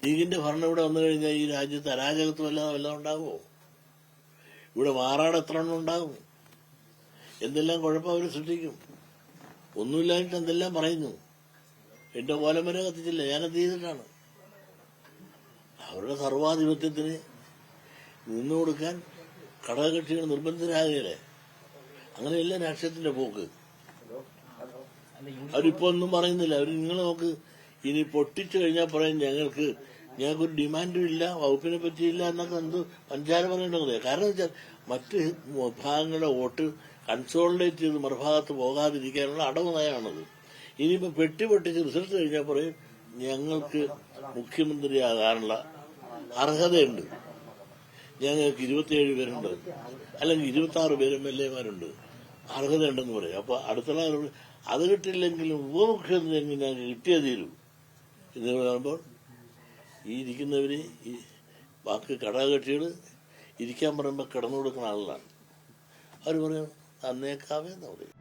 ലീഗിന്റെ ഭരണം ഇവിടെ വന്നു കഴിഞ്ഞാൽ ഈ രാജ്യത്ത് അരാജകത്വം വല്ലതും ഉണ്ടാകുമോ? ഇവിടെ മാറാട് എത്ര എണ്ണം ഉണ്ടാകും? എന്തെല്ലാം കുഴപ്പം അവർ സൃഷ്ടിക്കും. ഒന്നുമില്ലായിട്ട് എന്തെല്ലാം പറയുന്നു. എന്റെ കോലം വരെ കത്തിച്ചില്ല, ഞാനെന്ത് ചെയ്തിട്ടാണ്? അവരുടെ സർവാധിപത്യത്തിന് നിന്നുകൊടുക്കാൻ ഘടകകക്ഷികൾ നിർബന്ധിതരാകുകയല്ലേ? അങ്ങനെയല്ല രാഷ്ട്രീയത്തിന്റെ പോക്ക്. അവരിപ്പോ ഒന്നും പറയുന്നില്ല. അവർ നിങ്ങൾ നോക്ക്, ഇനി പൊട്ടിച്ചു കഴിഞ്ഞാൽ പറയും ഞങ്ങൾക്കൊരു ഡിമാൻഡും ഇല്ല, വകുപ്പിനെ പറ്റിയില്ല എന്നൊക്കെ എന്ത് പഞ്ചാര പറയേണ്ടത്. കാരണം വെച്ചാൽ മറ്റ് വിഭാഗങ്ങളുടെ വോട്ട് കൺസോളിഡേറ്റ് ചെയ്ത് മറുഭാഗത്ത് പോകാതിരിക്കാനുള്ള അടവ് നയമാണത്. ഇനിയിപ്പോ പൊട്ടിച്ച് റിസൾട്ട് കഴിഞ്ഞാൽ പറയും ഞങ്ങൾക്ക് മുഖ്യമന്ത്രിയാകാനുള്ള അർഹതയുണ്ട്, ഞങ്ങൾക്ക് 27 പേരുണ്ട്, അല്ലെങ്കിൽ 26 പേര് MLA-മാരുണ്ട്, അർഹതയുണ്ടെന്ന് പറയും. അപ്പൊ അടുത്തുള്ള അത് കിട്ടില്ലെങ്കിലും ഉപമുഖ്യമന്ത്രി എങ്ങനെ കിട്ടിയേ തീരൂ എന്ന് പറയുമ്പോൾ ഈ ഇരിക്കുന്നവര് ഈ ബാക്കി ഘടകകക്ഷികൾ ഇരിക്കാൻ പറയുമ്പോൾ കിടന്നു കൊടുക്കുന്ന ആളാണ്. അവർ പറയും തന്നേക്കാവേ എന്ന് പറയും.